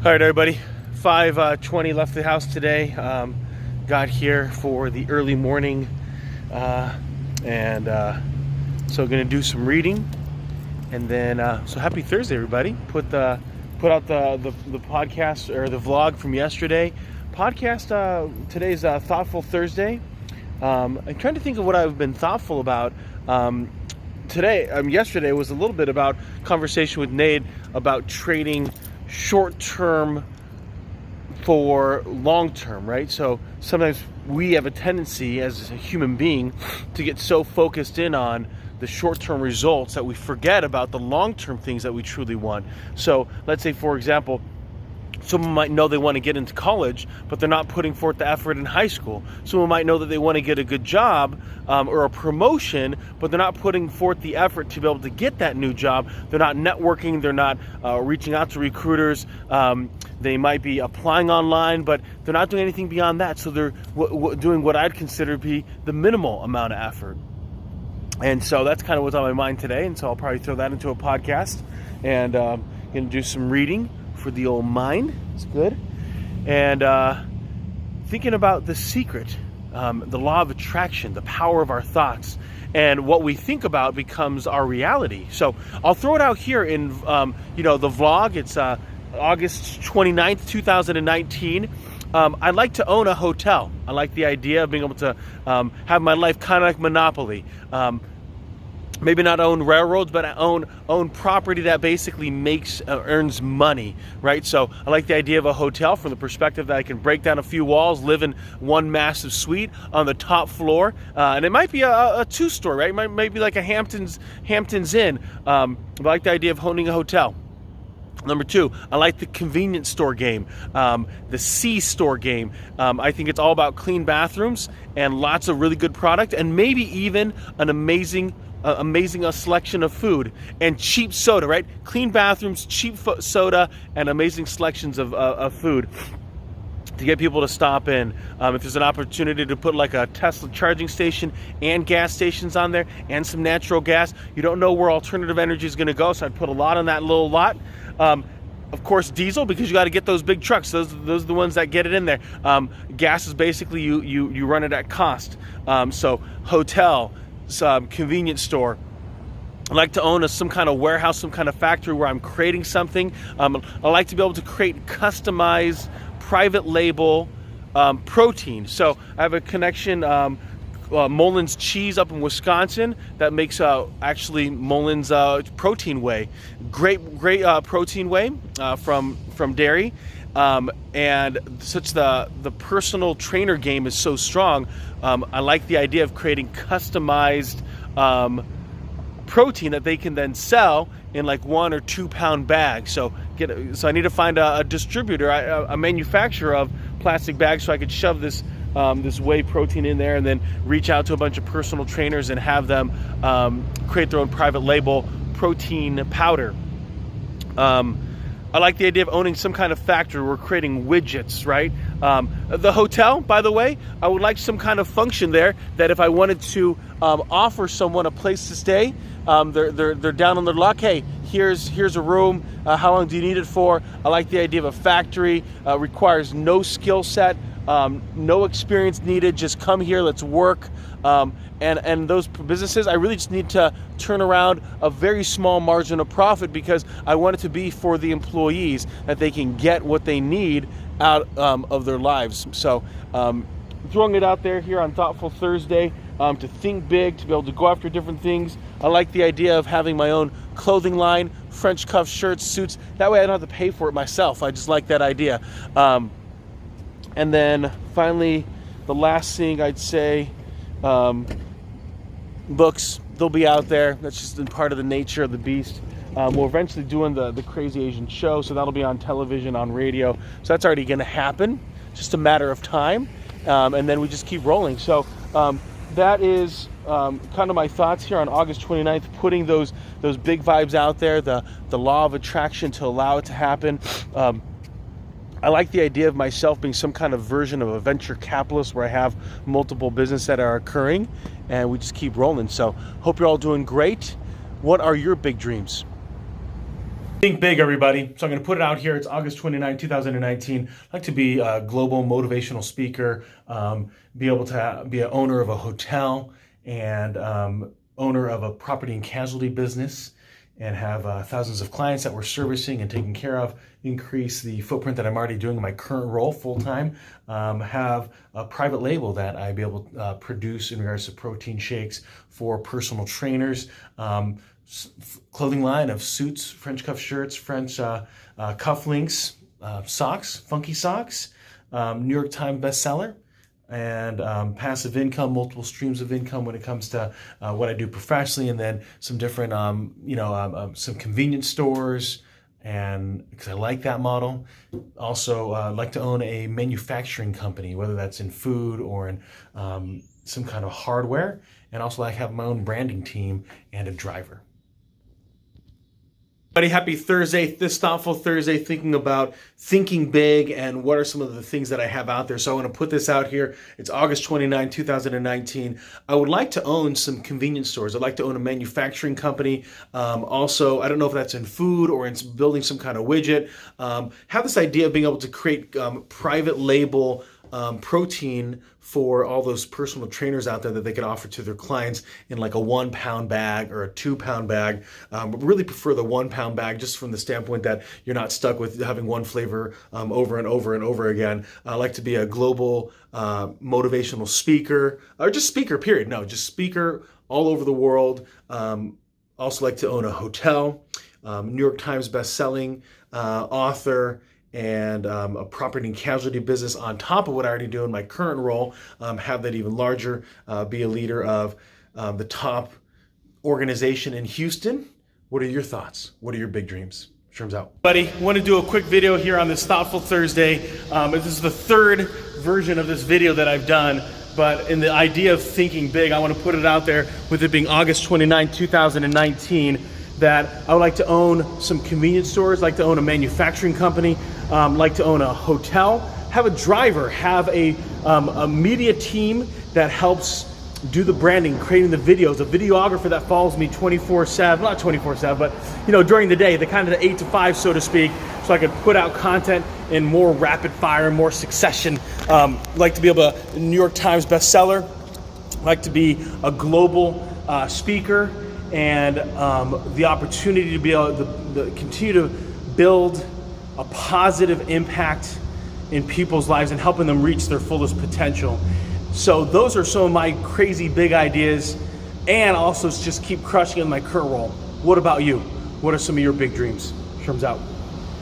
All right, everybody. 5:20 left the house today. Got here for the early morning, and so going to do some reading, and then so happy Thursday, everybody. Put out the podcast or the vlog from yesterday. Today's Thoughtful Thursday. I'm trying to think of what I've been thoughtful about. Yesterday was a little bit about conversation with Nate about trading short-term for long-term, right? So sometimes we have a tendency as a human being to get so focused in on the short-term results that we forget about the long-term things that we truly want. So let's say, for example, someone might know they want to get into college, but they're not putting forth the effort in high school. Someone might know that they want to get a good job or a promotion, but they're not putting forth the effort to be able to get that new job. They're not networking. They're not reaching out to recruiters. They might be applying online, but they're not doing anything beyond that. So they're doing what I'd consider to be the minimal amount of effort. And so that's kind of what's on my mind today. And so I'll probably throw that into a podcast and going to do some reading for the old mind. It's good. And thinking about the secret, the law of attraction, the power of our thoughts, and what we think about becomes our reality. So I'll throw it out here in the vlog. It's August 29th, 2019. I'd like to own a hotel. I like the idea of being able to have my life kind of like Monopoly. Maybe not own railroads, but own property that basically earns money, right? So I like the idea of a hotel from the perspective that I can break down a few walls, live in one massive suite on the top floor, and it might be a two-story, right? It might be like a Hamptons Inn. I like the idea of owning a hotel. Number two, I like the convenience store game, the C-store game. I think it's all about clean bathrooms and lots of really good product, and maybe even an amazing selection of food and cheap soda, right? Clean bathrooms, cheap soda, and amazing selections of food to get people to stop in. If there's an opportunity to put like a Tesla charging station and gas stations on there and some natural gas, you don't know where alternative energy is going to go, so I'd put a lot on that little lot. Of course, diesel, because you got to get those big trucks. Those are the ones that get it in there. Gas is basically you run it at cost. So hotel, convenience store. I like to own some kind of warehouse, some kind of factory where I'm creating something. I like to be able to create customized private label protein. So I have a connection, Mullins Cheese up in Wisconsin that makes actually Mullins protein whey. Great protein whey from dairy. And such the personal trainer game is so strong. I like the idea of creating customized protein that they can then sell in like 1 or 2 pound bags. So I need to find a distributor, a manufacturer of plastic bags, so I could shove this whey protein in there and then reach out to a bunch of personal trainers and have them create their own private label protein powder. I like the idea of owning some kind of factory. We're creating widgets, right? The hotel, by the way, I would like some kind of function there that if I wanted to offer someone a place to stay, they're down on their luck. Hey, here's a room. How long do you need it for? I like the idea of a factory. Requires no skill set, no experience needed. Just come here, let's work. And those businesses, I really just need to turn around a very small margin of profit because I want it to be for the employees, that they can get what they need out of their lives. So throwing it out there here on Thoughtful Thursday, to think big, to be able to go after different things. I like the idea of having my own clothing line, French cuff shirts, suits. That way I don't have to pay for it myself. I just like that idea. And then finally, the last thing I'd say, books, they'll be out there. That's just part of the nature of the beast. We're eventually doing the Crazy Asian Show, so that'll be on television, on radio. So that's already going to happen. Just a matter of time. And then we just keep rolling. So that is kind of my thoughts here on August 29th, putting those big vibes out there, the law of attraction to allow it to happen. I like the idea of myself being some kind of version of a venture capitalist where I have multiple businesses that are occurring and we just keep rolling. So hope you're all doing great. What are your big dreams? Think big, everybody. So I'm going to put it out here. It's August 29, 2019. I'd like to be a global motivational speaker, be able to be an owner of a hotel and owner of a property and casualty business, and have thousands of clients that we're servicing and taking care of, increase the footprint that I'm already doing in my current role full-time, have a private label that I be able to produce in regards to protein shakes for personal trainers, clothing line of suits, French cuff shirts, French cufflinks, socks, funky socks, New York Times bestseller, and passive income, multiple streams of income when it comes to what I do professionally, and then some different, some convenience stores, and because I like that model. Also, I'd like to own a manufacturing company, whether that's in food or in some kind of hardware, and also I have my own branding team and a driver. Everybody, happy Thursday, this Thoughtful Thursday, thinking about thinking big and what are some of the things that I have out there. So I want to put this out here. It's August 29, 2019. I would like to own some convenience stores. I'd like to own a manufacturing company. Also, I don't know if that's in food or in building some kind of widget. Have this idea of being able to create private label protein for all those personal trainers out there that they can offer to their clients in like a 1 pound bag or a 2 pound bag. But really prefer the 1 pound bag, just from the standpoint that you're not stuck with having one flavor over and over and over again. I like to be a global motivational speaker, or just speaker, period. No, just speaker all over the world. Also like to own a hotel, New York Times best-selling author, and a property and casualty business on top of what I already do in my current role, have that even larger, be a leader of the top organization in Houston. What are your thoughts? What are your big dreams? Sherm's out. Buddy, want to do a quick video here on this Thoughtful Thursday. This is the third version of this video that I've done, but in the idea of thinking big, I want to put it out there with it being August 29, 2019, that I would like to own some convenience stores, like to own a manufacturing company, like to own a hotel, have a driver, have a media team that helps do the branding, creating the videos, a videographer that follows me 24/7, not 24/7, but during the day, the kind of the 8 to 5, so to speak, so I could put out content in more rapid fire, more succession. Like to be able to, New York Times bestseller, like to be a global speaker, and the opportunity to be able to continue to build a positive impact in people's lives and helping them reach their fullest potential. So those are some of my crazy big ideas, and also just keep crushing in my current role. What about you? What are some of your big dreams? Sherm's out.